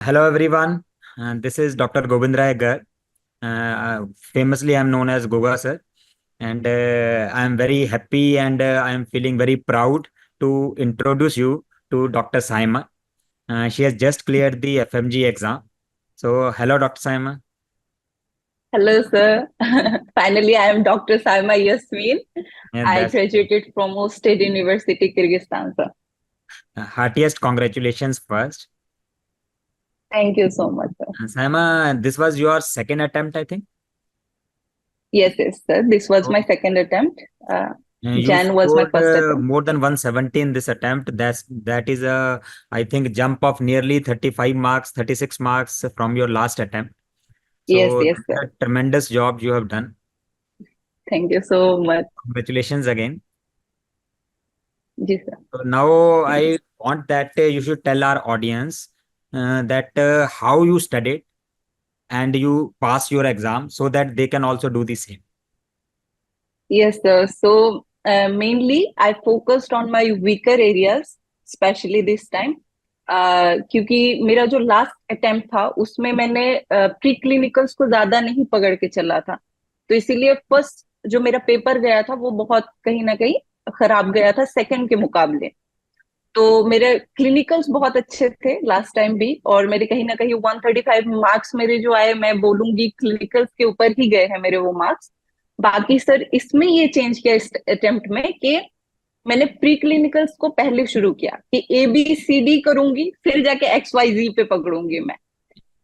Hello everyone, this is Dr. Govind Rai Gar. Famously, I am known as Goga sir, and I am very happy and I am feeling very proud to introduce you to Dr. Saima. She has just cleared the FMG exam. So, hello, Dr. Saima. Hello, sir. Finally, I am Dr. Saima Yasmin. And I that's graduated from Most State University, Kyrgyzstan, sir. heartiest congratulations first. Thank you so much, sir. Saima, this was your second attempt, I think. Yes, sir. This was my second attempt. You Jan was my scored first attempt. more than 170 in this attempt. That is a, I think, jump of nearly 35 marks, 36 marks from your last attempt. Yes, So yes, that's sir. a tremendous job you have done. Thank you so much. Congratulations again. Ji sir. So now Thank you. I want that you should tell our audience that how you studied and you pass your exam so that they can also do the same. Yes, sir. So mainly I focused on my weaker areas, especially this time. क्योंकि मेरा जो last attempt था उसमें मैंने pre clinicals को ज्यादा नहीं पकड़ के चला था, तो इसीलिए फर्स्ट जो मेरा पेपर गया था वो बहुत कहीं ना कहीं खराब गया था सेकंड के मुकाबले। तो मेरे क्लिनिकल्स बहुत अच्छे थे लास्ट टाइम भी, और मेरे कहीं ना कहीं 135 मार्क्स मेरे जो आए, मैं बोलूंगी क्लिनिकल्स के ऊपर ही गए हैं मेरे वो मार्क्स। बाकी सर इसमें ये चेंज किया इस अटेम्प्ट में कि मैंने प्री क्लिनिकल्स को पहले शुरू किया कि ABCD करूंगी, फिर जाके XYZ पे पकड़ूंगी मैं।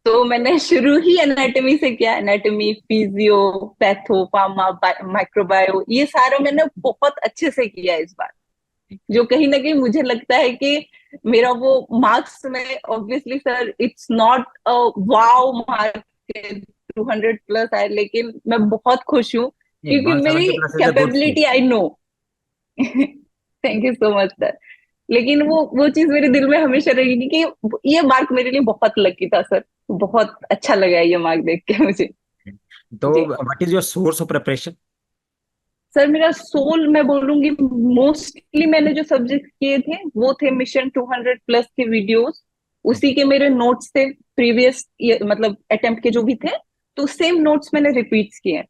तो मैंने शुरू ही एनाटॉमी से किया, anatomy, physio, patho, pharma, microbio, ये सारा मैंने बहुत अच्छे से किया इस बार। जो कहीं ना कहीं मुझे लगता है कि मेरा वो मार्क्स में obviously sir it's not a wow mark 200 plus आए, लेकिन मैं बहुत खुश हूँ नहीं, क्योंकि मेरी 170 plus is a good score. Capability I know. Thank you so much sir. लेकिन वो चीज मेरे दिल में हमेशा रहेगी कि ये मार्क मेरे लिए बहुत लकी था सर। बहुत अच्छा लगा ये मार्क देख के मुझे। So, जी what is your source of preparation? Sir, मेरा सोल मैं बोलूंगी मोस्टली मैंने जो सब्जेक्ट किए थे वो थे मिशन 200 प्लस के वीडियोस। उसी Okay. के मेरे नोट्स थे प्रीवियस मतलब अटेम्प्ट के जो भी थे, तो सेम नोट्स मैंने रिपीट्स किए हैं।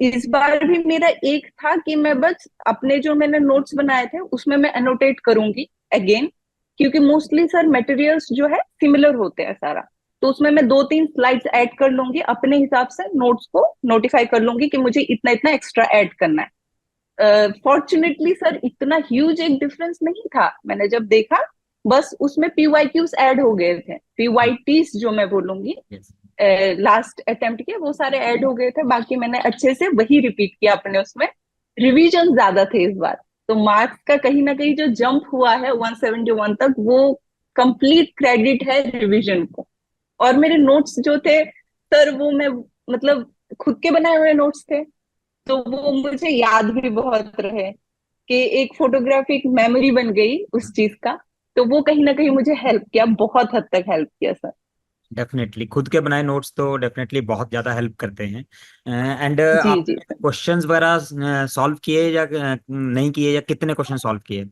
इस बार भी मेरा एक था कि मैं बस अपने जो मैंने नोट्स बनाए थे उसमें मैं अनोटेट करूंगी अगेन, क्योंकि मोस्टली सर मटेरियल्स जो है सिमिलर होते हैं सारा। तो उसमें मैं 2-3 स्लाइड्स ऐड कर लूंगी अपने हिसाब से, नोट्स को नोटिफाई कर लूंगी कि मुझे इतना इतना एक्स्ट्रा ऐड करना है। फॉर्चुनेटली सर इतना ह्यूज एक डिफरेंस नहीं था, मैंने जब देखा बस उसमें PYQs ऐड हो गए थे, PYTs जो मैं बोलूंगी Yes. लास्ट अटेम्प्ट के, वो सारे ऐड हो गए थे। बाकी मैंने अच्छे से वही रिपीट किया अपने उसमें। रिवीजन ज्यादा थे इस बार, तो मार्क्स का कहीं ना कहीं जो जंप हुआ है 171 तक, वो कंप्लीट क्रेडिट है रिवीजन को। और मेरे नोट्स जो थे सर, वो मैं मतलब खुद के बनाए हुए नोट्स थे, तो वो मुझे याद भी बहुत रहे कि एक फोटोग्राफिक मेमोरी बन गई उस चीज का। तो वो कहीं ना कहीं मुझे हेल्प किया, बहुत हद तक हेल्प किया सर। डेफिनेटली खुद के बनाए नोट्स तो डेफिनेटली बहुत ज्यादा हेल्प करते हैं। एंड जी जी आपने सर। क्वेश्चंस वगैरह सॉल्व किए या नहीं किए, या कितने क्वेश्चन सॉल्व किए?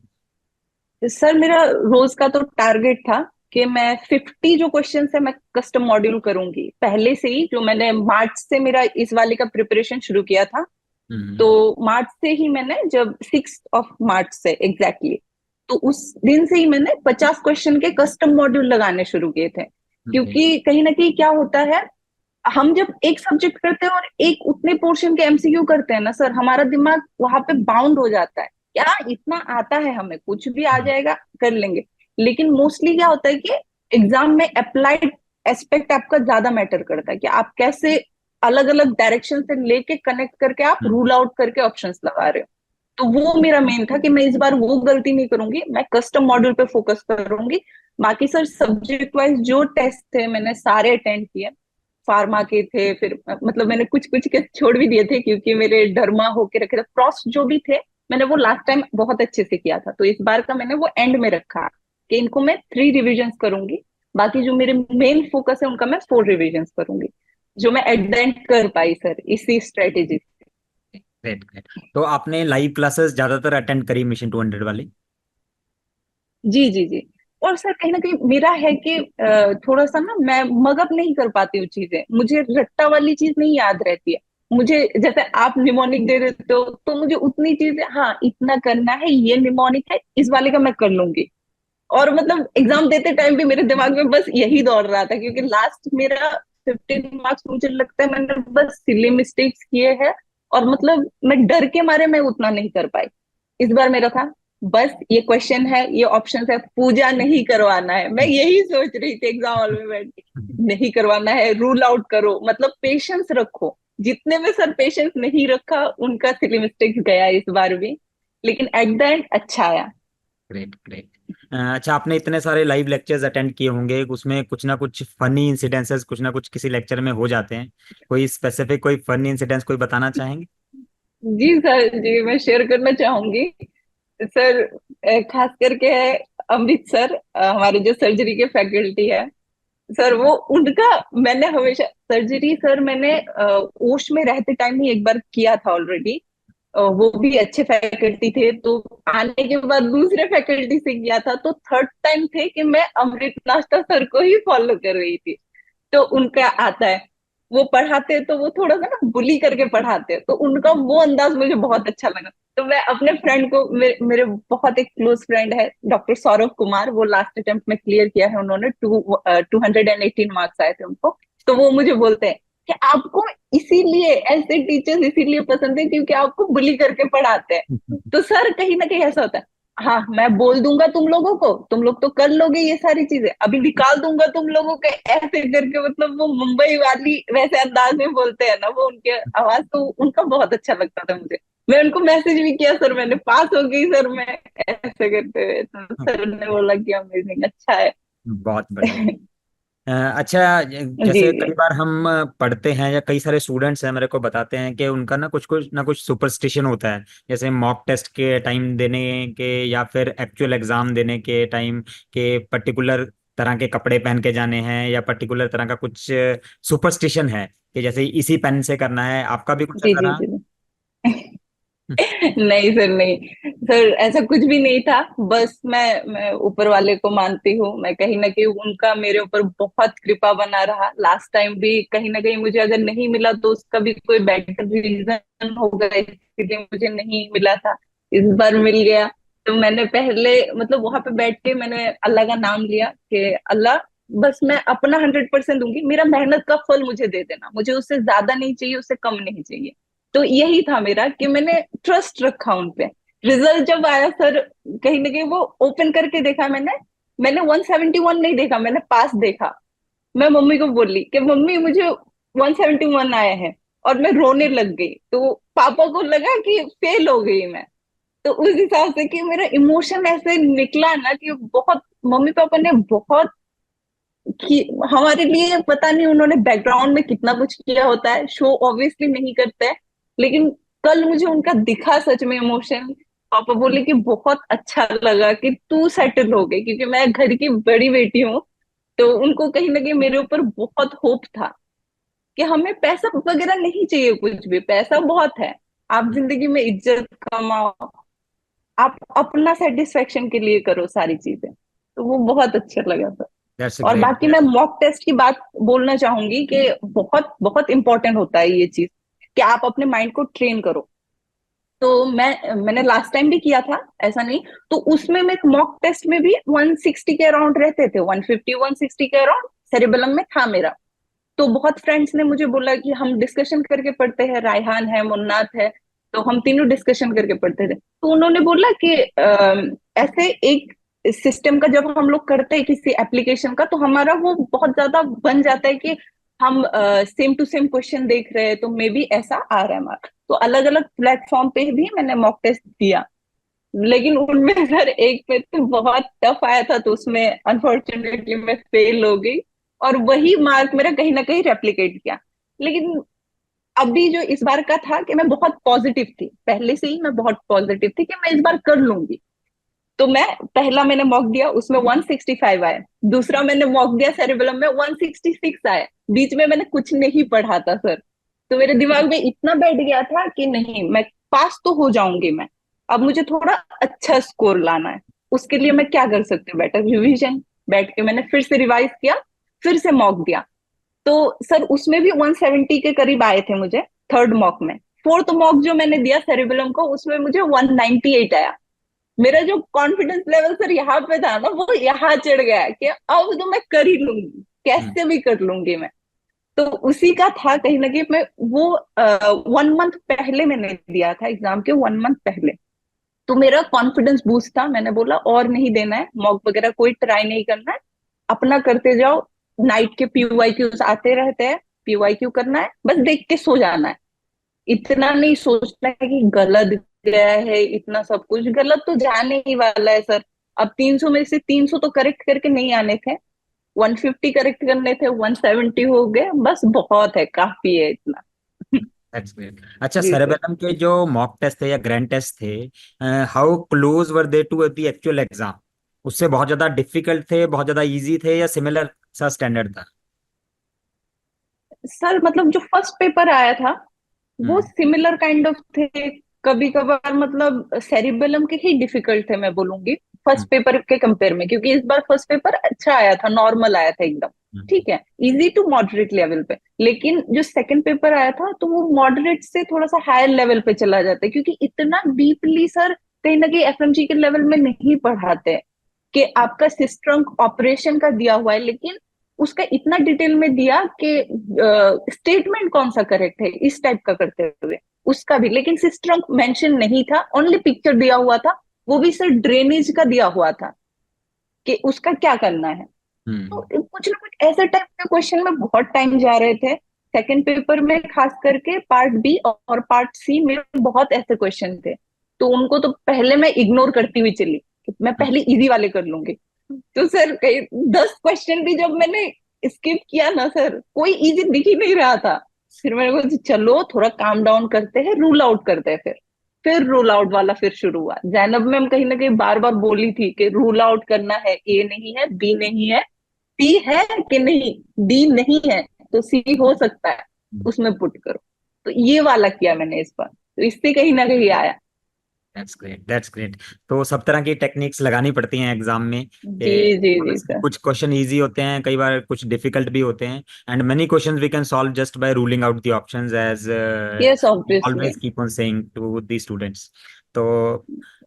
सर मेरा रोज का तो टारगेट था कि मैं 50 जो क्वेश्चन है मैं कस्टम मॉड्यूल करूंगी पहले से ही, जो मैंने मार्च से मेरा इस वाले का प्रिपरेशन शुरू किया था। तो हम्म। मार्च से ही मैंने, जब 6 मार्च से एग्जैक्टली तो उस दिन से ही मैंने 50 क्वेश्चन के कस्टम मॉड्यूल लगाने शुरू किए थे। ओके। क्योंकि कहीं ना कहीं क्या होता है, हम जब एक सब्जेक्ट करते हैं और एक उतने पोर्शन के MCQ करते हैं ना सर, हमारा दिमाग वहां पे बाउंड हो जाता है। क्या इतना आता है, हमें कुछ भी आ जाएगा, कर लेंगे। लेकिन मोस्टली क्या होता है कि एग्जाम में अप्लाइड एस्पेक्ट आपका ज्यादा मैटर करता है कि आप कैसे अलग अलग डायरेक्शन से लेके कनेक्ट करके आप रूल आउट करके ऑप्शंस लगा रहे हो। तो वो मेरा मेन था कि मैं इस बार वो गलती नहीं करूंगी, मैं कस्टम मॉड्यूल पे फोकस करूंगी। बाकी सर सब्जेक्ट वाइज जो टेस्ट थे मैंने सारे अटेंड किए। फार्मा के थे, फिर मतलब मैंने कुछ कुछ के छोड़ भी दिए थे क्योंकि मेरे डरमा होके रखे थे। क्रॉस जो भी थे मैंने वो लास्ट टाइम बहुत अच्छे से किया था, तो इस बार का मैंने वो एंड में रखा कि इनको मैं 3 रिविजन्स करूंगी। बाकी जो मेरे मेन फोकस है उनका मैं 4 रिविजन्स करूंगी, जो मैं एट द एंड कर पाई सर इसी स्ट्रेटेजी। Great great. तो आपने लाइव क्लासेस ज्यादातर अटेंड करी मिशन 200 वाली? जी जी जी। और सर कहीं ना कहीं मेरा है कि थोड़ा सा ना मैं मगअप नहीं कर पाती हूँ चीजें, मुझे रट्टा वाली चीज नहीं याद रहती है। मुझे जैसे आप निमोनिक दे देते हो तो मुझे उतनी चीजें, हाँ इतना करना है, ये निमोनिक है, इस वाले का मैं कर लूंगी। और मतलब एग्जाम देते टाइम भी मेरे दिमाग में बस यही दौड़ रहा था, क्योंकि लास्ट मेरा 15 मार्क्स मुझे लगता है मैंने बस सिली मिस्टेक्स किए हैं। और मतलब मैं डर के मारे मैं उतना नहीं कर पाई। इस बार मेरा था बस ये क्वेश्चन है, ये ऑप्शन है, पूजा नहीं करवाना है, मैं यही सोच रही थी एग्जाम हॉल में बैठ के। नहीं करवाना है, रूल आउट करो, मतलब पेशेंस रखो। जितने में सर पेशेंस नहीं रखा उनका सिली मिस्टेक्स गया इस बार भी, लेकिन एट द एंड अच्छा आया। Great great. अच्छा, आपने इतने सारे लाइव लेक्चर्स अटेंड किए होंगे, उसमें कुछ ना कुछ फनी इंसिडेंसेस कुछ ना कुछ किसी लेक्चर में हो जाते हैं। कोई स्पेसिफिक कोई फनी इंसिडेंस कोई बताना चाहेंगे? जी सर, जी मैं शेयर करना चाहूंगी सर। खास करके है अमृत सर, हमारे जो सर्जरी के फैकल्टी है सर, वो उनका मैंने हमेशा सर्जरी सर मैंने ओश में रहते टाइम ही एक बार किया था ऑलरेडी। वो भी अच्छे फैकल्टी थे, तो आने के बाद दूसरे फैकल्टी से किया था, तो थर्ड टाइम थे कि मैं अमृत नाश्ता सर को ही फॉलो कर रही थी। तो उनका आता है, वो पढ़ाते तो वो थोड़ा सा ना बुली करके पढ़ाते, तो उनका वो अंदाज मुझे बहुत अच्छा लगा। तो मैं अपने फ्रेंड को, मेरे बहुत एक क्लोज फ्रेंड है डॉक्टर सौरभ कुमार, वो लास्ट अटेम्प्ट में क्लियर किया है उन्होंने, 218 मार्क्स आए थे उनको। तो वो मुझे बोलते हैं कि आपको इसीलिए ऐसे टीचर्स इसीलिए पसंद है क्योंकि आपको बुली करके पढ़ाते हैं। तो सर कहीं ना कहीं ऐसा होता है, हाँ मैं बोल दूंगा तुम लोगों को, तुम लोग तो कर लोगे ये सारी चीजें, अभी निकाल दूंगा तुम लोगों के, ऐसे करके मतलब वो मुंबई वाली वैसे अंदाज में बोलते हैं ना, वो उनके आवाज तो उनका बहुत अच्छा लगता था मुझे। मैं उनको मैसेज भी किया, सर मैंने पास हो गई सर, मैं ऐसे करते हुए, तो सर ने बोला कि अमेजिंग, अच्छा है। बहुत बढ़िया। अच्छा, जी जैसे जी कई बार हम पढ़ते हैं या कई सारे स्टूडेंट्स हैं मेरे को बताते हैं कि उनका ना कुछ सुपरस्टिशन होता है, जैसे मॉक टेस्ट के टाइम देने के या फिर एक्चुअल एग्जाम देने के टाइम के पर्टिकुलर तरह के कपड़े पहन के जाने हैं, या पर्टिकुलर तरह का कुछ सुपरस्टिशन है कि जैसे इसी पेन से करना है। आपका भी कुछ जी ऐसा जी रहा? जी। नहीं सर, नहीं सर, ऐसा कुछ भी नहीं था। बस मैं ऊपर वाले को मानती हूँ, मैं कहीं ना कहीं उनका मेरे ऊपर बहुत कृपा बना रहा। लास्ट टाइम भी कहीं ना कहीं मुझे अगर नहीं मिला तो उसका भी कोई बेटर रीजन होगा, इसलिए मुझे नहीं मिला था। इस बार मिल गया। तो मैंने पहले मतलब वहां पे बैठ के मैंने अल्लाह का नाम लिया कि अल्लाह, बस मैं अपना 100% दूंगी, मेरा मेहनत का फल मुझे दे देना, मुझे उससे ज्यादा नहीं चाहिए, उससे कम नहीं चाहिए। तो यही था मेरा कि मैंने ट्रस्ट रखा उन पे। रिजल्ट जब आया सर, कहीं ना कहीं वो ओपन करके देखा मैंने, मैंने 171 नहीं देखा, मैंने पास देखा। मैं मम्मी को बोली कि मम्मी मुझे 171 आए हैं, और मैं रोने लग गई। तो पापा को लगा कि फेल हो गई मैं। तो उस हिसाब से कि मेरा इमोशन ऐसे निकला ना कि बहुत, मम्मी पापा ने बहुत कि हमारे लिए पता नहीं उन्होंने बैकग्राउंड में कितना कुछ किया होता है, शो ऑब्वियसली नहीं करते हैं, लेकिन कल मुझे उनका दिखा सच में इमोशन। पापा बोले कि बहुत अच्छा लगा कि तू सेटल हो गई, क्योंकि मैं घर की बड़ी बेटी हूँ। तो उनको कहीं ना कहीं मेरे ऊपर बहुत होप था कि हमें पैसा वगैरह नहीं चाहिए, कुछ भी पैसा बहुत है, आप जिंदगी में इज्जत कमाओ, आप अपना सेटिस्फेक्शन के लिए करो सारी चीजें। तो वो बहुत अच्छा लगा सर। दैट्स और ग्रेट। बाकी मैं मॉक टेस्ट की बात बोलना चाहूंगी कि बहुत बहुत इंपॉर्टेंट होता है ये चीज, कि आप अपने माइंड को ट्रेन करो। तो मैंने लास्ट टाइम भी किया था, ऐसा नहीं। तो उसमें मैं मॉक टेस्ट में भी 160 के अराउंड रहते थे, 150 160 के अराउंड सेरेबेलम में था मेरा। तो बहुत फ्रेंड्स ने मुझे बोला कि हम डिस्कशन करके पढ़ते हैं, रायहान है, मुन्नात है, तो हम तीनों डिस्कशन करके पढ़ते थे। तो उन्होंने बोला कि ऐसे एक सिस्टम का जब हम लोग करते हैं किसी एप्लीकेशन का, तो हमारा वो बहुत ज्यादा बन जाता है कि हम सेम टू सेम क्वेश्चन देख रहे हैं, तो मे बी ऐसा आ रहा है मार्क। तो अलग अलग प्लेटफॉर्म पे भी मैंने मॉक टेस्ट दिया, लेकिन उनमें सर एक पे तो बहुत टफ आया था, तो उसमें अनफॉर्चुनेटली मैं फेल हो गई। और वही मार्क मेरा कहीं ना कहीं रेप्लिकेट किया। लेकिन अभी जो इस बार का था कि मैं बहुत पॉजिटिव थी, पहले से ही मैं बहुत पॉजिटिव थी कि मैं इस बार कर लूंगी। तो मैं पहला मैंने मॉक दिया, उसमें 165 आए। दूसरा मैंने मॉक दिया सेरेबेलम में, 166 आए। बीच में मैंने कुछ नहीं पढ़ा था सर। तो मेरे दिमाग में इतना बैठ गया था कि नहीं, मैं पास तो हो जाऊंगी मैं, अब मुझे थोड़ा अच्छा स्कोर लाना है। उसके लिए मैं क्या कर सकती हूँ, बेटर रिवीजन। बैठ के मैंने फिर से रिवाइज किया, फिर से मॉक दिया। तो सर उसमें भी 170 के करीब आए थे मुझे, थर्ड मॉक में। फोर्थ मॉक जो मैंने दिया सेरिबेलम को, उसमें मुझे 198 आया। मेरा जो कॉन्फिडेंस लेवल सर यहाँ पे था ना, वो यहाँ चढ़ गया कि अब तो मैं कर ही लूंगी, हम्म। कैसे भी कर लूंगी मैं। तो उसी का था कहीं ना कहीं। मैं वो 1 मंथ पहले मैंने दिया था एग्जाम के, 1 मंथ पहले। तो मेरा कॉन्फिडेंस बूस्ट था, मैंने बोला और नहीं देना है मॉक वगैरह, कोई ट्राई नहीं करना है, अपना करते जाओ। नाइट के पीवाईक्यू आते रहते हैं, पीवाईक्यू करना है, बस देख के सो जाना है। इतना नहीं सोचना है कि गलत गया है, इतना सब कुछ गलत तो जाने ही वाला है सर। अब 300 में से 300 तो करेक्ट करके नहीं आने थे, 150 करेक्ट करने थे, 170 हो गए, बस बहुत है, काफी है इतना। That's great. अच्छा, जी सर। सेरेबेलम के जो मॉक टेस्ट थे या ग्रैंड टेस्ट थे, how close were they to the actual exam? उससे बहुत ज्यादा डिफिकल्ट थे, बहुत ज्यादा इजी थे, या सिमिलर सा स्टैंडर्ड था? सर मतलब जो फर्स्ट पेपर आया था वो हम्म। सिमिलर काइंड ऑफ थे। कभी कभार मतलब सेरिबेलम के ही डिफिकल्ट थे मैं बोलूंगी, हम्म। फर्स्ट पेपर के कंपेयर में, क्योंकि इस बार फर्स्ट पेपर अच्छा आया था, नॉर्मल आया था एकदम। हम्म। ठीक है, इजी टू मॉडरेट लेवल पे। लेकिन जो सेकंड पेपर आया था तो वो मॉडरेट से थोड़ा सा हायर लेवल पे चला जाता है, क्योंकि इतना डीपली सर कहीं ना कहीं एफएमजी के लेवल में नहीं पढ़ाते हैं। कि आपका सिस्टम ऑपरेशन का दिया हुआ है, लेकिन उसका इतना डिटेल में दिया कि स्टेटमेंट कौन सा करेक्ट है इस टाइप का करते हुए, उसका भी। लेकिन सिस्टम मेंशन नहीं था, ओनली पिक्चर दिया हुआ था, वो भी सर ड्रेनेज का दिया हुआ था कि उसका क्या करना है। तो हम्म। कुछ ना कुछ ऐसे टाइप के क्वेश्चन में बहुत टाइम जा रहे थे। सेकंड पेपर में खास करके पार्ट बी और पार्ट सी में बहुत ऐसे क्वेश्चन थे, तो उनको तो पहले मैं इग्नोर करती हुई चली कि मैं हम्म। पहले इजी वाले कर लूंगी। तो सर कई 10 क्वेश्चन भी जब मैंने स्किप किया ना सर, कोई इजी दिख ही नहीं रहा था। फिर मैंने कहा चलो थोड़ा काम डाउन करते हैं, रूल आउट करते हैं। फिर रूल आउट वाला फिर शुरू हुआ। जैनब मैम कहीं ना कहीं बार बार बोली थी कि रूल आउट करना है, ए नहीं है, बी नहीं है, सी है कि नहीं, डी नहीं है, तो सी हो सकता है, उसमें पुट करो। तो ये वाला किया मैंने इस बार, तो इससे कहीं ना कहीं आया। That's great, that's great. तो सब तरह की टेक्निक्स लगानी पड़ती हैं एग्जाम में जी कि जी जी obviously सर। कुछ क्वेश्चन इजी होते हैं, कई बार कुछ डिफिकल्ट भी होते हैं, and many questions we can solve just by ruling out the options, as yes obviously. Always keep on saying to the students. तो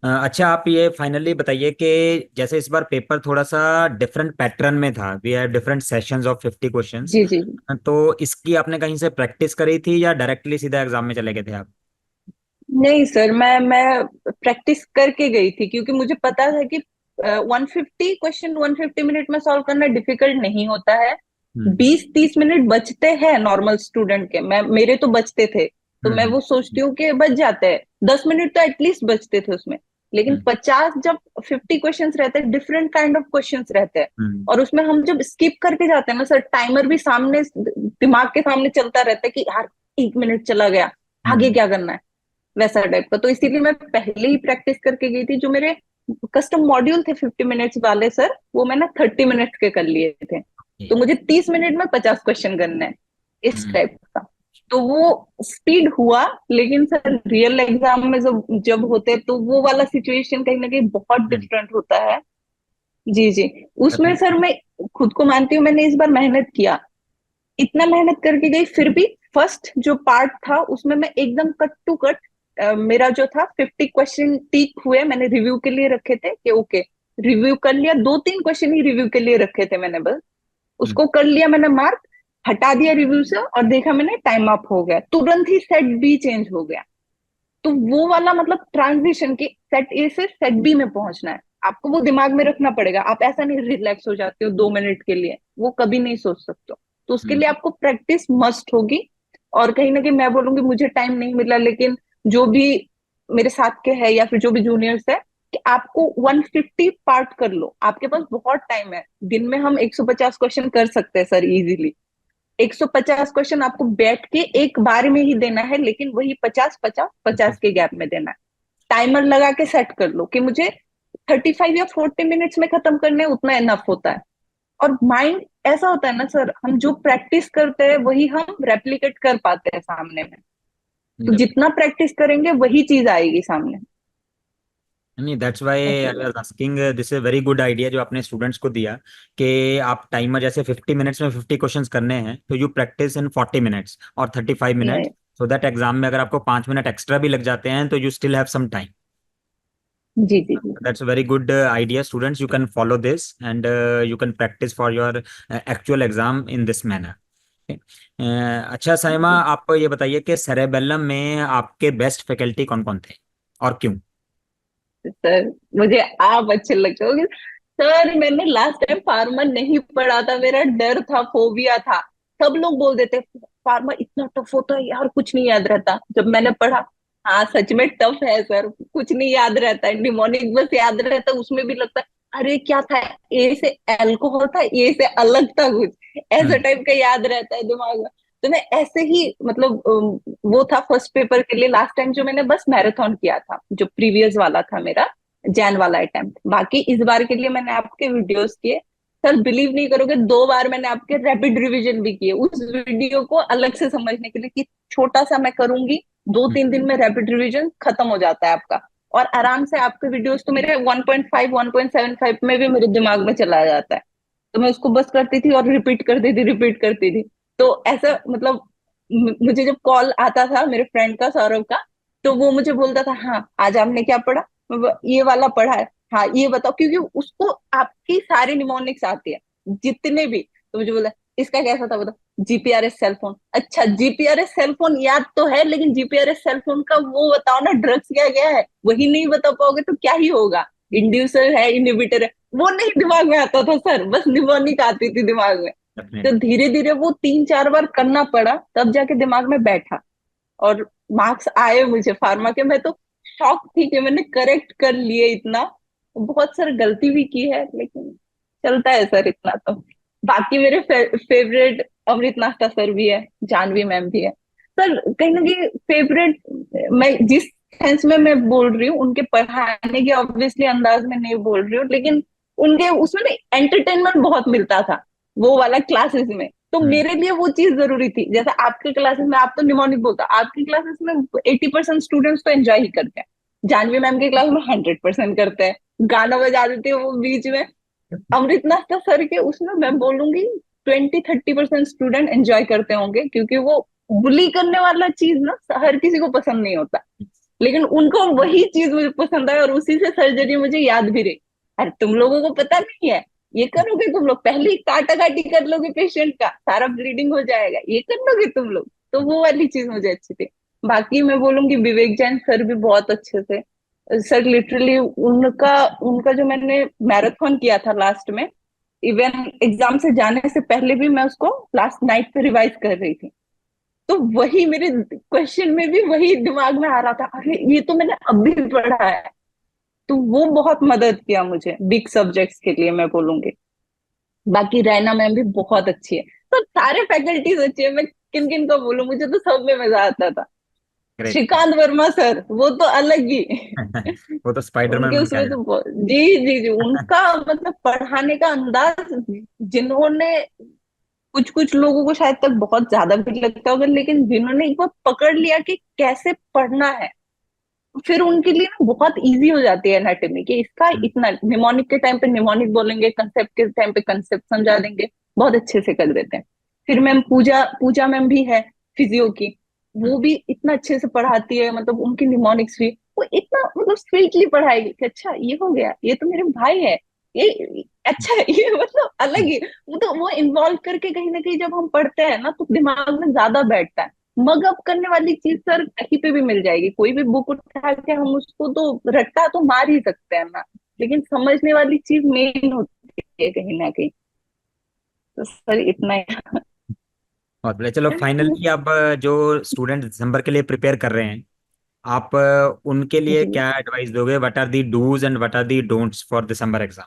अच्छा, आप ये फाइनली बताइए कि जैसे इस बार पेपर थोड़ा सा डिफरेंट पैटर्न में था, we have different sessions of 50 questions, जी जी। तो इसकी आपने कहीं से प्रैक्टिस करी थी या डायरेक्टली सीधा एग्जाम में चले गए थे आप? नहीं सर, मैं प्रैक्टिस करके गई थी, क्योंकि मुझे पता था कि 150 क्वेश्चन 150 मिनट में सॉल्व करना डिफिकल्ट नहीं होता है। हम्म। 20-30 मिनट बचते हैं नॉर्मल स्टूडेंट के, मैं मेरे तो बचते थे। तो मैं हम्म। वो सोचती हूँ कि बच जाते हैं, 10 मिनट तो एटलीस्ट बचते थे उसमें। लेकिन हम्म। 50, जब 50 क्वेश्चन रहते हैं, डिफरेंट काइंड ऑफ क्वेश्चन रहते हैं, हम्म। और उसमें हम जब स्किप करके जाते हैं ना सर, टाइमर भी सामने दिमाग के सामने चलता रहता है कि यार 1 मिनट चला गया, आगे हम्म। क्या करना है, वैसा टाइप का। तो इसीलिए मैं पहले ही प्रैक्टिस करके गई थी। जो मेरे कस्टम मॉड्यूल थे 50 मिनट्स वाले सर, वो मैंने 30 मिनट्स के कर लिए थे। तो मुझे 30 मिनट में 50 क्वेश्चन करने हैं, इस हम्म। टाइप का। तो वो स्पीड हुआ। लेकिन सर रियल जब जब जब होते तो वो वाला सिचुएशन कहीं ना कहीं बहुत हम्म। डिफरेंट होता है। जी जी। उसमें अभी। सर मैं खुद को मानती हूँ, मैंने इस बार मेहनत किया, इतना मेहनत करके गई, फिर भी फर्स्ट जो पार्ट था उसमें मैं एकदम कट टू कट, मेरा जो था 50 क्वेश्चन टिक हुए, मैंने रिव्यू के लिए रखे थे कि ओके, रिव्यू कर लिया, 2-3 क्वेश्चन ही रिव्यू के लिए रखे थे मैंने बस, हम्म। उसको कर लिया मैंने मार्क, हटा दिया रिव्यू से, और देखा मैंने टाइम अप हो गया, तुरंत ही सेट बी चेंज हो गया। तो वो वाला मतलब ट्रांजिशन की सेट ए से सेट बी में पहुंचना है, आपको वो दिमाग में रखना पड़ेगा। आप ऐसा नहीं रिलैक्स हो जाते हो 2 मिनट के लिए, वो कभी नहीं सोच सकते हो। तो उसके लिए हम्म। आपको प्रैक्टिस मस्ट होगी। और कहीं ना कहीं मैं बोलूंगी, मुझे टाइम नहीं मिला, लेकिन जो भी मेरे साथ के है या फिर जो भी जूनियर्स है, कि आपको 150 पार्ट कर लो, आपके पास बहुत टाइम है। दिन में हम 150 क्वेश्चन कर सकते हैं सर इजीली। 150 क्वेश्चन आपको बैठ के एक बार में ही देना है, लेकिन वही 50-50-50 के गैप में देना है। टाइमर लगा के सेट कर लो कि मुझे 35 या 40 मिनट्स में खत्म करने हैं, उतना इनफ होता है। और माइंड ऐसा होता है ना सर, हम जो प्रैक्टिस करते हैं वही हम रेप्लिकेट कर पाते हैं सामने में। तो हम्म। जितना प्रैक्टिस करेंगे वही चीज आएगी सामने। नहीं, दैट्स व्हाई आई ऐसे। Was asking, this is very good idea जो आपने स्टूडेंट्स को दिया कि आप टाइमर जैसे 50 मिनट्स में 50 क्वेश्चंस करने हैं, तो यू प्रैक्टिस इन 40 मिनट्स और 35 मिनट्स, सो दैट एग्जाम में अगर आपको 5 मिनट एक्स्ट्रा भी लग जाते हैं तो you still have some time. जी जी जी। That's a very good idea, students. You can follow this and you can practice for your actual exam in this manner. Okay. अच्छा साइमा, जी आप ये बताइए कि सेरेबेलम में आपके बेस्ट फैकल्टी कौन कौन थे और क्यों? सर, मुझे आप अच्छे लगते हो सर। मैंने लास्ट टाइम फार्मा नहीं पढ़ा था, मेरा डर था, फोबिया था। सब लोग बोल देते फार्मा इतना टफ होता है यार, कुछ नहीं याद रहता। जब मैंने पढ़ा, हाँ सच में टफ है सर, कुछ नहीं याद रहता है। निमोनिक बस याद रहता है, उसमें भी लगता है अरे क्या था, ए से अल्कोहल था, ए से अलग था कुछ, ऐसा हम्म. टाइप का याद रहता है दिमाग में। तो मैं ऐसे ही मतलब वो था फर्स्ट पेपर के लिए लास्ट टाइम जो मैंने बस मैराथन किया था, जो प्रीवियस वाला था मेरा जैन वाला अटेम्प्ट। बाकी इस बार के लिए मैंने आपके वीडियोस किए सर, बिलीव नहीं करोगे, 2 बार मैंने आपके रैपिड रिवीजन भी किए उस वीडियो को अलग से समझने के लिए कि छोटा सा मैं करूंगी, दो हम्म. तीन दिन में रैपिड रिवीजन खत्म हो जाता है आपका। और आराम से आपके वीडियोस तो मेरे 1.5 1.75 में भी मेरे दिमाग में चला जाता है। तो मैं उसको बस करती थी और रिपीट करती थी। तो ऐसा मतलब मुझे जब कॉल आता था मेरे फ्रेंड का, सौरभ का, तो वो मुझे बोलता था हाँ आज आपने क्या पढ़ा, ये वाला पढ़ा है, हाँ ये बताओ, क्योंकि उसको आपकी सारी निमोनिक्स आती है जितने भी। तो मुझे बोला इसका कैसा था बताओ, जीपीआरएस सेल फोन। अच्छा जीपीआरएस सेल फोन याद तो है, लेकिन जीपीआरएस सेल फोन का वो बताओ ना, ड्रग्स क्या क्या है, वही नहीं बता पाओगे तो क्या ही होगा। इंड्यूसर है, इनहिबिटर है, वो नहीं दिमाग में आता था सर, बस निमोनिक आती थी दिमाग में। तो Definitely. धीरे धीरे वो 3 4 बार करना पड़ा, तब जाके दिमाग में बैठा। और मार्क्स आए मुझे फार्मा के। मैं तो शॉक थी कि मैंने करेक्ट कर लिए इतना। बहुत सारी गलती भी की है, लेकिन चलता है सर इतना तो। बाकी मेरे फेवरेट अमृत नाश्ता सर भी है, जानवी मैम भी है सर। कहीं ना कहीं फेवरेट, मैं जिस सेंस में मैं बोल रही हूँ उनके पढ़ाने के ऑब्वियसली अंदाज में नहीं बोल रही हूँ, लेकिन उनके उसमें ना एंटरटेनमेंट बहुत मिलता था वो वाला क्लासेस में। तो हम्म. मेरे लिए वो चीज जरूरी थी। जैसे आपके क्लासेस में, आप तो निमोनिक बोलता, आपकी क्लासेस में 80% स्टूडेंट्स तो एंजॉय ही करते हैं। जानवी मैम के क्लास में 100% करते हैं, गाना बजा देते हैं वो बीच में। अमृत नाश्ता सर के उसमें मैं बोलूंगी 20-30% स्टूडेंट एंजॉय करते होंगे, क्योंकि वो बुली करने वाला चीज ना हर किसी को पसंद नहीं होता। लेकिन उनको वही चीज मुझे पसंद है, और उसी से सर्जरी मुझे याद भी रही। अरे तुम लोगों को पता नहीं है, ये करोगे तुम लोग, पहले ही काटा काटी कर लोगे पेशेंट का, सारा ब्लीडिंग हो जाएगा, ये कर लोगे तुम लोग। तो वो वाली चीज मुझे अच्छी थी। बाकी मैं बोलूंगी विवेक जैन सर भी बहुत अच्छे थे सर, लिटरली उनका उनका जो मैंने मैराथन किया था लास्ट में, इवन एग्जाम से जाने से पहले भी मैं उसको लास्ट नाइट पे रिवाइज कर रही थी। तो वही मेरे क्वेश्चन में भी वही दिमाग में आ रहा था, अरे ये तो मैंने अभी पढ़ा है। तो वो बहुत मदद किया मुझे बिग सब्जेक्ट्स के लिए, मैं बोलूंगी। बाकी रैना मैम भी बहुत अच्छी है। तो सारे फैकल्टीज अच्छे हैं, मैं किन किन को बोलूं, मुझे तो सब में मजा आता था। Great. श्रीकांत वर्मा सर वो तो अलग ही वो तो स्पाइडरमैन उनके बन के उसमें आया. तो जी जी जी, उनका मतलब पढ़ाने का अंदाज, जिन्होंने कुछ कुछ लोगों को शायद तक बहुत ज्यादा भी लगता होगा, लेकिन जिन्होंने एक बार पकड़ लिया कि कैसे पढ़ना है, फिर उनके लिए ना बहुत इजी हो जाती है एनाटॉमी, कि इसका हम्म. इतना निमोनिक के टाइम पे निमोनिक बोलेंगे, कंसेप्ट के टाइम पे कंसेप्ट समझा देंगे, बहुत अच्छे से कर देते हैं। फिर मैम पूजा पूजा मैम भी है फिजियो की, हम्म. वो भी इतना अच्छे से पढ़ाती है, मतलब उनकी निमोनिक्स भी वो इतना मतलब स्वीटली पढ़ाएगी कि अच्छा ये हो गया, ये तो मेरे भाई है, ये अच्छा ये मतलब अलग ही। वो तो वो इन्वॉल्व करके कहीं ना कहीं जब हम पढ़ते हैं ना, तो दिमाग में ज्यादा बैठता है। मग अप करने वाली चीज सर कहीं पे भी मिल जाएगी, कोई भी बुक उठा के हम उसको तो रट्टा तो मार ही सकते हैं ना, लेकिन समझने वाली चीज मेन होती है कहीं ना कहीं। तो सर इतना ही। बहुत बढ़िया. चलो फाइनली अब जो स्टूडेंट दिसंबर के लिए प्रिपेयर कर रहे हैं, आप उनके लिए जी क्या एडवाइस दोगे? What are the dos and what are the don'ts for December exam?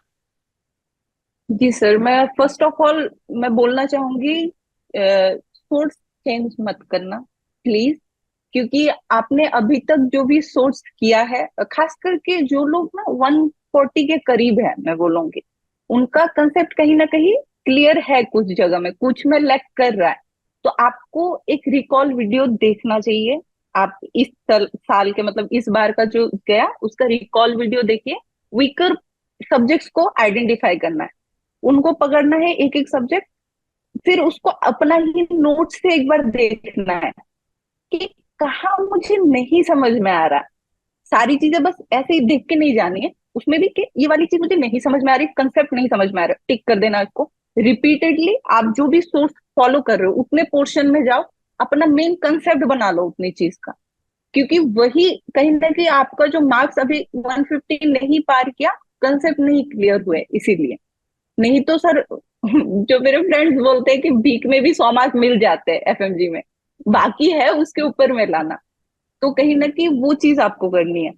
जी सर, मैं फर्स्ट ऑफ ऑल मैं बोलना चाहूंगी सोर्स चेंज मत करना प्लीज। क्योंकि आपने अभी तक जो भी सोर्स किया है, खास करके जो लोग ना 140 के करीब है, मैं बोलूंगी उनका कंसेप्ट कहीं ना कहीं क्लियर है, कुछ जगह में कुछ में लैक कर रहा है। तो आपको एक रिकॉल वीडियो देखना चाहिए, आप इस साल के मतलब इस बार का जो गया उसका रिकॉल वीडियो देखिए। वीकर सब्जेक्ट्स को आइडेंटिफाई करना है, उनको पकड़ना है एक एक सब्जेक्ट, फिर उसको अपना ही नोट से एक बार देखना है कि कहाँ मुझे नहीं समझ में आ रहा। सारी चीजें बस ऐसे ही देख के नहीं जानी है, उसमें भी कि ये वाली चीज मुझे नहीं समझ में आ रही, कंसेप्ट नहीं समझ में आ रहा, टिक कर देना इसको। रिपीटेडली आप जो भी सोर्स फॉलो कर रहे हो उतने पोर्शन में जाओ, अपना मेन कंसेप्ट बना लो उतनी चीज का, क्योंकि वही कहीं ना कहीं आपका जो मार्क्स अभी 150 नहीं पार किया, कंसेप्ट नहीं क्लियर हुए इसीलिए। नहीं तो सर जो मेरे फ्रेंड्स बोलते हैं कि वीक में भी 100 मार्क्स मिल जाते हैं एफएमजी में, बाकी है उसके ऊपर में लाना। तो कहीं ना कहीं वो चीज आपको करनी है।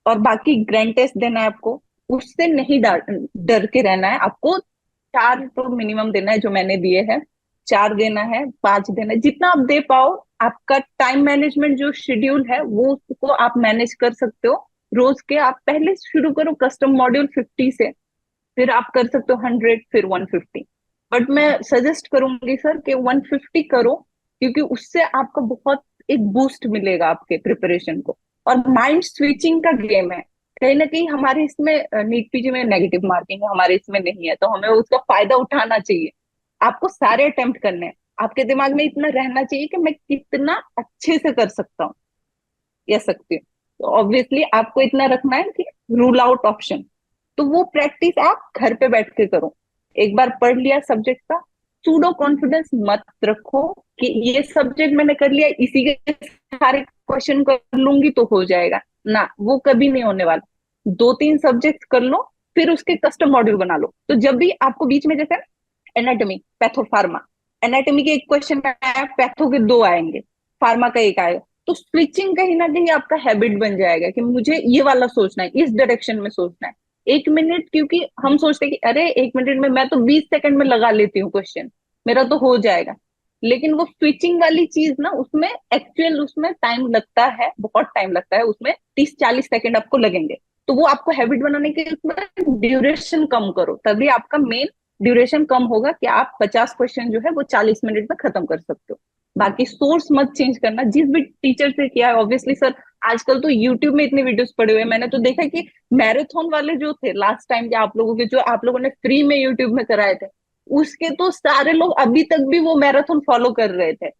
और बाकी ग्रैंड टेस्ट देना है आपको, उससे नहीं डर डर के रहना है आपको। 4 तो मिनिमम देना है, जो मैंने दिए हैं 4 देना है, 5 देना है, जितना आप दे पाओ। आपका टाइम मैनेजमेंट जो शेड्यूल है वो उसको आप मैनेज कर सकते हो। रोज के आप पहले शुरू करो कस्टम मॉड्यूल 50 से, फिर आप कर सकते हो 100, फिर 150। बट मैं सजेस्ट करूंगी सर कि 150 करो, क्योंकि उससे आपका बहुत एक बूस्ट मिलेगा आपके प्रिपरेशन को। और माइंड स्विचिंग का गेम है, कहीं ना कहीं हमारे इसमें नीट पीजी में नेगेटिव मार्किंग है, हमारे इसमें नहीं है, तो हमें उसका फायदा उठाना चाहिए। आपको सारे अटेम्प्ट करने हैं, आपके दिमाग में इतना रहना चाहिए कि मैं कितना अच्छे से कर सकता हूँ या सकती हूँ। तो ऑब्वियसली आपको इतना रखना है कि रूल आउट ऑप्शन। तो वो प्रैक्टिस आप घर पे बैठ के करो। एक बार पढ़ लिया सब्जेक्ट का, सूडो कॉन्फिडेंस मत रखो कि ये सब्जेक्ट मैंने कर लिया, इसी के सारे क्वेश्चन कर लूंगी तो हो जाएगा। ना, वो कभी नहीं होने वाला। 2-3 सब्जेक्ट कर लो, फिर उसके कस्टम मॉड्यूल बना लो। तो जब भी आपको बीच में जैसे एनाटॉमी, पैथो, फार्मा, एनाटॉमी के एक क्वेश्चन में आया, पैथो के 2 आएंगे, फार्मा का 1 आएगा, तो स्विचिंग कहीं ना कहीं आपका हैबिट बन जाएगा कि मुझे ये वाला सोचना है, इस डायरेक्शन में सोचना है। 1 मिनट, क्योंकि हम सोचते हैं कि अरे 1 मिनट में मैं तो 20 सेकंड में लगा लेती हूँ क्वेश्चन, मेरा तो हो जाएगा। लेकिन वो स्विचिंग वाली चीज ना, उसमें एक्चुअल उसमें टाइम लगता है, बहुत टाइम लगता है उसमें, 30-40 सेकंड आपको लगेंगे। तो वो आपको हैबिट बनाने के लिए उसमें ड्यूरेशन कम करो, तभी आपका मेन ड्यूरेशन कम होगा कि आप 50 क्वेश्चन जो है वो 40 मिनट में खत्म कर सकते हो। बाकी सोर्स मत चेंज करना, जिस भी टीचर से किया है। ऑब्वियसली सर आजकल तो यूट्यूब में इतने वीडियोस पड़े हुए हैं, मैंने तो देखा कि मैराथन वाले जो थे लास्ट टाइम के आप लोगों के, जो आप लोगों ने फ्री में यूट्यूब में कराए थे, उसके तो सारे लोग अभी तक भी वो मैराथन फॉलो कर रहे थे।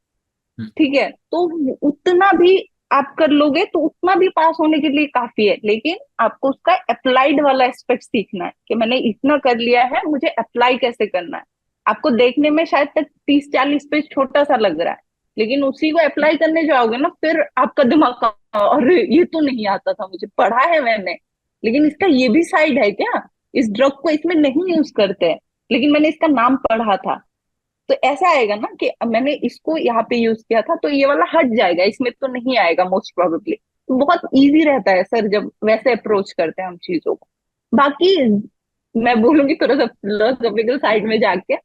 ठीक है, तो उतना भी आप कर लोगे तो उतना भी पास होने के लिए काफी है। लेकिन आपको उसका अप्लाइड वाला एस्पेक्ट सीखना है कि मैंने इतना कर लिया है, मुझे अप्लाई कैसे करना है। आपको देखने में शायद तक 30-40 पेज छोटा सा लग रहा है, लेकिन उसी को अप्लाई करने जाओगे ना, फिर आपका दिमाग का और ये तो नहीं आता था, मुझे पढ़ा है मैंने, लेकिन इसका ये भी साइड है क्या, इस ड्रग को इसमें नहीं यूज करते हैं, लेकिन मैंने इसका नाम पढ़ा था। तो ऐसा आएगा ना कि मैंने इसको यहाँ पे यूज किया था, तो ये वाला हट जाएगा, इसमें तो नहीं आएगा मोस्ट प्रोबेबली। तो बहुत इजी रहता है सर जब वैसे अप्रोच करते हैं हम चीजों को। बाकी मैं बोलूंगी थोड़ा सा फिलोसॉफिकल साइड में जाके,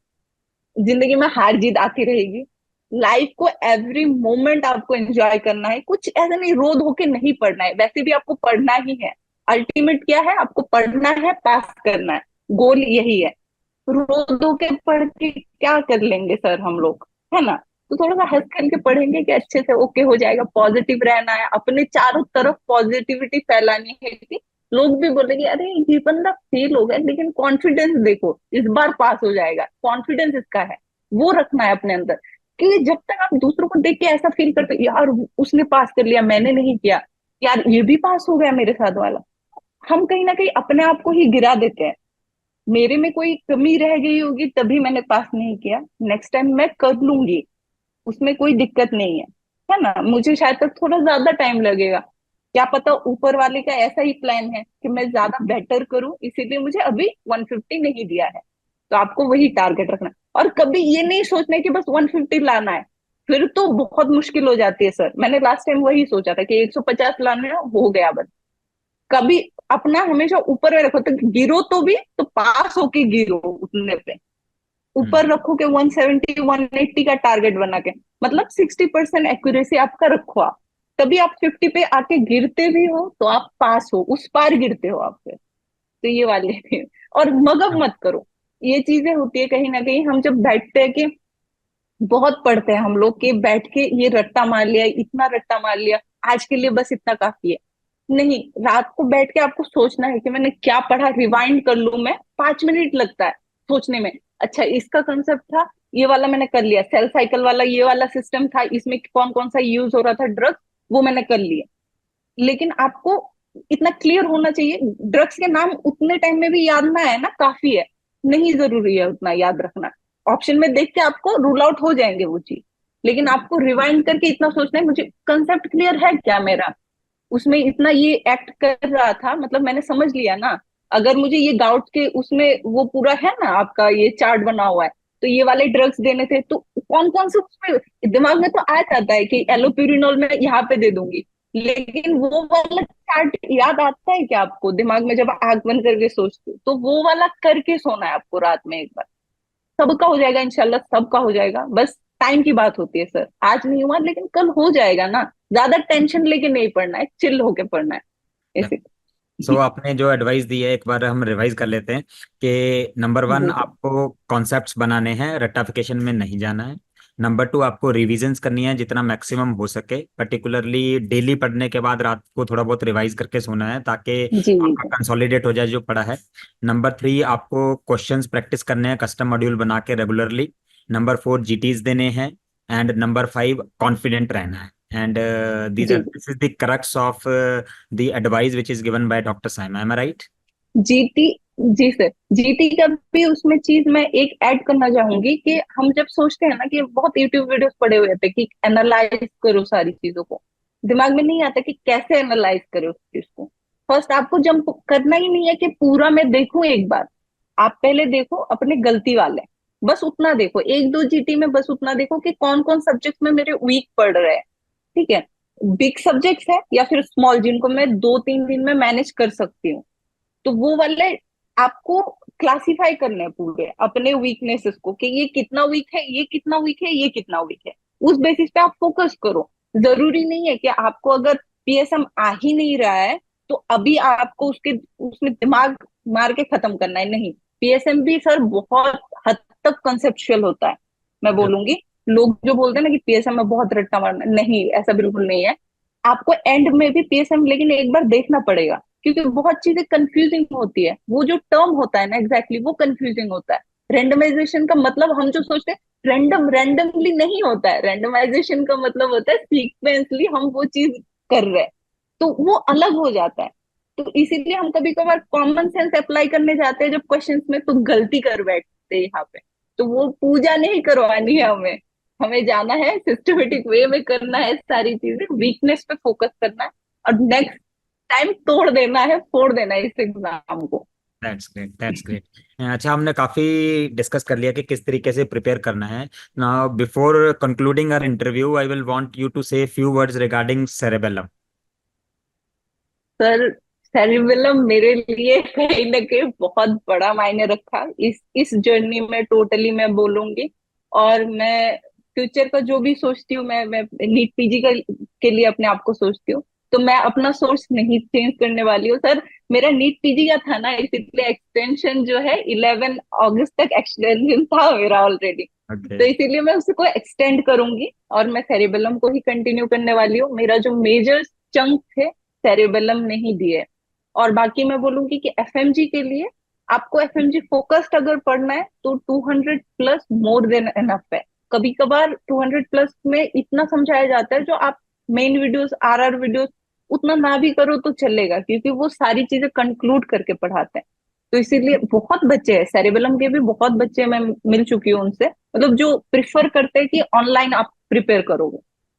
जिंदगी में हार जीत आती रहेगी। लाइफ को एवरी मोमेंट आपको एंजॉय करना है, कुछ ऐसा नहीं रो धो के नहीं पढ़ना है, वैसे भी आपको पढ़ना ही है। अल्टीमेट क्या है, आपको पढ़ना है, पास करना है, गोल यही है। रो धो के पढ़ के क्या कर लेंगे सर हम लोग, है ना। तो थोड़ा सा हंस खेल के पढ़ेंगे कि अच्छे से ओके हो जाएगा। पॉजिटिव रहना है, अपने चारों तरफ पॉजिटिविटी फैलानी है कि लोग भी बोलेंगे अरे ये बंदा फेल हो गया, लेकिन कॉन्फिडेंस देखो, इस बार पास हो जाएगा, कॉन्फिडेंस इसका है, वो रखना है अपने अंदर। क्योंकि जब तक आप दूसरों को देख के ऐसा फील करते हो, यार उसने पास कर लिया मैंने नहीं किया, यार ये भी पास हो गया मेरे साथ वाला, हम कहीं ना कहीं अपने आप को ही गिरा देते हैं। मेरे में कोई कमी रह गई होगी तभी मैंने पास नहीं किया, नेक्स्ट टाइम मैं कर लूंगी, उसमें कोई दिक्कत नहीं है ना। मुझे शायद तक थोड़ा ज्यादा टाइम लगेगा, क्या पता ऊपर वाले का ऐसा ही प्लान है कि मैं ज्यादा बेटर करूं, इसीलिए मुझे अभी 150 नहीं दिया है। तो आपको वही टारगेट रखना है। और कभी ये नहीं सोचना है कि बस 150 लाना है, फिर तो बहुत मुश्किल हो जाती है सर। मैंने लास्ट टाइम वही सोचा था कि 150 लाने हैं, हो गया बस। कभी अपना हमेशा ऊपर में रखो, तो गिरो तो भी तो पास होके गिरो उतने पे। ऊपर रखो के 170 180 का टारगेट बना के, मतलब 60% एक्यूरेसी आपका रखो आप, तभी आप 50 पे आके गिरते भी हो तो आप पास हो, उस पार गिरते हो आप फिर। तो ये वाले थे। और मगब मत करो, ये चीजें होती है कहीं ना कहीं, हम जब बैठते हैं कि बहुत पढ़ते हैं हम लोग, कि बैठ के ये रट्टा मार लिया, इतना रट्टा मार लिया, आज के लिए बस इतना काफी है। नहीं, रात को बैठ के आपको सोचना है कि मैंने क्या पढ़ा, रिवाइंड कर लूं मैं, 5 मिनट लगता है सोचने में। अच्छा, इसका कंसेप्ट था, ये वाला मैंने कर लिया, सेल साइकिल वाला ये वाला सिस्टम था, इसमें कौन कौन सा यूज हो रहा था ड्रग, वो मैंने कर लिया। लेकिन आपको इतना क्लियर होना चाहिए, ड्रग्स के नाम उतने टाइम में भी याद ना है ना, काफी है, नहीं जरूरी है उतना याद रखना। ऑप्शन में देख के आपको रूल आउट हो जाएंगे वो चीज, लेकिन आपको रिवाइंड करके इतना सोचना है मुझे कंसेप्ट क्लियर है क्या मेरा, उसमें इतना ये एक्ट कर रहा था, मतलब मैंने समझ लिया ना। अगर मुझे ये गाउट के उसमें वो पूरा है ना आपका ये चार्ट बना हुआ है, तो ये वाले ड्रग्स देने थे तो कौन कौन से उसमें दिमाग में तो आ जाता है कि एलोप्यूरिनोल में यहाँ पे दे दूंगी, लेकिन वो वाला चार्ट याद आता है क्या आपको दिमाग में जब आंख बंद करके सोचते हो? तो वो वाला करके सोना है आपको रात में एक बार, सबका हो जाएगा इंशाल्लाह, सबका हो जाएगा, बस टाइम की बात होती है सर। आज नहीं हुआ लेकिन कल हो जाएगा ना, ज्यादा टेंशन लेके नहीं पढ़ना है, चिल होके पढ़ना है ऐसे। सो आपने जो एडवाइस दी है एक बार हम रिवाइज कर लेते हैं कि नंबर वन, जी सर। आपको कॉन्सेप्ट्स बनाने हैं, रट्टाफिकेशन में नहीं जाना है। नंबर टू, आपको रिविजन्स करनी है जितना मैक्सिमम हो सके, पर्टिकुलरली डेली पढ़ने के बाद रात को थोड़ा बहुत रिवाइज करके सोना है ताकि जी जी आपका सर। कंसोलिडेट हो जाए जो पढ़ा है। नंबर थ्री, आपको क्वेश्चंस प्रैक्टिस करने हैं कस्टम मॉड्यूल बना के रेगुलरली। नंबर फोर, जीटीज देने हैं। एंड नंबर फाइव, कॉन्फिडेंट रहना है। एंड these are जी this is the crux of the advice which is given by Dr. Saima. Am I right? GT, जी सर, जीटी का भी उसमें चीज मैं एक ऐड करना चाहूंगी कि हम जब सोचते हैं ना कि बहुत यूट्यूब वीडियोस पड़े हुए थे कि एनालाइज करो सारी चीजों को, दिमाग में नहीं आता कि कैसे एनालाइज करो उस चीज को। फर्स्ट आपको जंप करना ही नहीं है कि पूरा मैं देखूं एक बार, आप पहले देखो अपने गलती वाले, बस उतना देखो, एक दो जीटी में बस उतना देखो कि कौन कौन सब्जेक्ट में मेरे वीक पड़ रहे हैं। ठीक है, बिग सब्जेक्ट्स है या फिर स्मॉल जिनको मैं 2-3 दिन में मैनेज कर सकती हूँ, तो वो वाले आपको क्लासिफाई करने हैं पूरे अपने वीकनेसेस को कि ये कितना वीक है, ये कितना वीक है, ये कितना वीक है, उस बेसिस पे आप फोकस करो। जरूरी नहीं है कि आपको अगर पीएसएम आ ही नहीं रहा है तो अभी आपको उसके उसमें दिमाग मार के खत्म करना है, नहीं। पीएसएम भी सर बहुत हद तक कंसेप्चुअल होता है, मैं Yeah. बोलूंगी। लोग जो बोलते हैं ना कि पीएसएम में बहुत रट्टा मारना, नहीं, ऐसा बिल्कुल नहीं है। आपको एंड में भी पीएसएम लेकिन एक बार देखना पड़ेगा, क्योंकि बहुत चीजें कंफ्यूजिंग होती है, वो जो टर्म होता है ना एग्जैक्टली वो कंफ्यूजिंग होता है। रेंडमाइजेशन का मतलब हम जो सोचते हैं रैंडमली नहीं होता है, रेंडमाइजेशन का मतलब होता है सीक्वेंसली हम वो चीज कर रहे हैं, तो वो अलग हो जाता है। तो इसीलिए हम कभी कभार कॉमन सेंस अप्लाई करने जाते हैं जब क्वेश्चंस में, तो गलती कर बैठते हैं यहाँ पे। तो वो पूजा नहीं करवानी है हमें, हमें जाना है सिस्टमेटिक वे में करना है सारी चीजें, वीकनेस पे फोकस करना है और नेक्स्ट टाइम तोड़ देना है, फोड़ देना है इस एग्जाम को। That's great, that's great. अच्छा, हमने काफी डिस्कस कर लिया कि किस तरीके से प्रिपेयर करना है। Now before concluding our interview, I will want you to say few words regarding cerebellum. Sir, cerebellum मेरे लिए कहीं ना कहीं बहुत बड़ा मायने रखा इस जर्नी में, टोटली मैं बोलूंगी। और मैं फ्यूचर का जो भी सोचती हूँ, मैं नीट पीजी के लिए अपने आप को सोचती हूँ, तो मैं अपना सोर्स नहीं चेंज करने वाली हूँ सर। मेरा नीट पीजी का था ना, इसलिए एक्सटेंशन जो है 11 अगस्त तक एक्सटेंशन था मेरा ऑलरेडी, ओके। तो इसीलिए मैं उसको एक्सटेंड करूंगी और मैं सेरिबेलम को ही कंटिन्यू करने वाली हूँ। मेरा जो मेजर चंक थे सेरिबेलम नहीं दिए। और बाकी मैं बोलूंगी कि एफएमजी के लिए आपको एफएमजी फोकस्ड अगर पढ़ना है तो 200+ मोर देन एनफ है। कभी कभार 200+ में इतना समझाया जाता है जो आप मेन वीडियोस, आरआर वीडियोस उतना ना भी करो तो चलेगा, क्योंकि वो सारी चीजें कंक्लूड करके पढ़ाते हैं। तो इसीलिए बहुत बच्चे हैं, सेरिबेलम के भी बहुत बच्चे मैं मिल चुकी हूँ उनसे, मतलब जो प्रिफर करते हैं कि ऑनलाइन आप प्रिपेयर करोगे,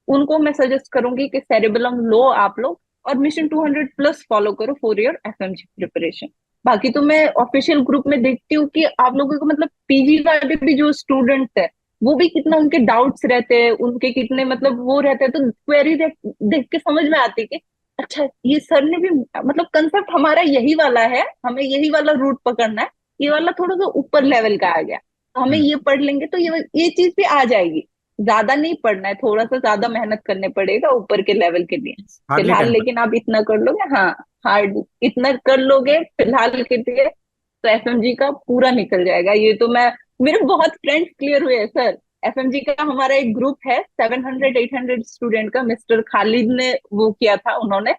उनको मैं सजेस्ट करूंगी कि सेरिबेलम लो आप लोग और मिशन 200+ फॉलो करो फॉर योर एफएमजी प्रिपरेशन। बाकी तो मैं ऑफिशियल ग्रुप में देखती हूँ कि आप लोगों को मतलब पीजी वाले भी जो स्टूडेंट्स है वो भी कितना उनके डाउट्स रहते हैं, उनके कितने मतलब वो रहते हैं, तो क्वेरी देख देख के समझ में आती है कि अच्छा ये सर ने भी मतलब कंसेप्ट हमारा यही वाला है, हमें यही वाला रूट पकड़ना है, ये वाला थोड़ा सा ऊपर लेवल का आ गया, तो हमें ये पढ़ लेंगे तो ये चीज भी आ जाएगी। ज्यादा नहीं पढ़ना है, थोड़ा सा ज्यादा मेहनत करने पड़ेगा ऊपर के लेवल के लिए हार्डली फिलहाल, 10। लेकिन आप इतना कर लोगे, हाँ, हार्ड इतना कर लोगे फिलहाल के लिए, तो एफएमजी का पूरा निकल जाएगा। ये तो मैं, मेरे बहुत फ्रेंड्स क्लियर हुए हैं सर, एफएमजी का हमारा एक ग्रुप है 700-800 स्टूडेंट का, मिस्टर खालिद ने वो किया था उन्होंने।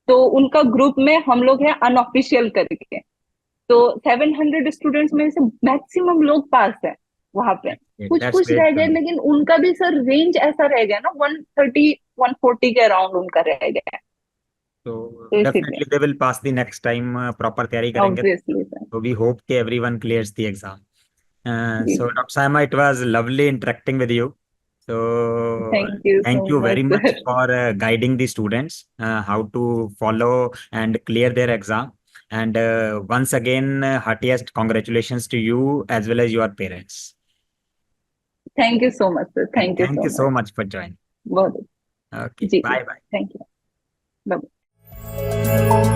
तो उनका ग्रुप में हम लोग हैं अनऑफिशियल करके। तो 700 स्टूडेंट्स में से मैक्सिमम लोग पास है वहां पे। कुछ That's कुछ great. रह गए, लेकिन उनका भी सर रेंज ऐसा रह गया ना, 130 140 के अराउंड उनका रह गया है। So तो इसीलिए definitely they will pass the next time. Proper तैयारी करेंगे. Obviously sir. So we hope that everyone clears the exam. जी, So Dr. Saima, it was lovely interacting with you. So thank you so thank you much very much sir. for guiding the students how to follow and clear their exam. And once again, heartiest congratulations to you as well as your parents. Thank you so much sir, And thank you thank so you so much. much for joining. बहुत Okay, जी जी, bye bye. Thank you. Bye.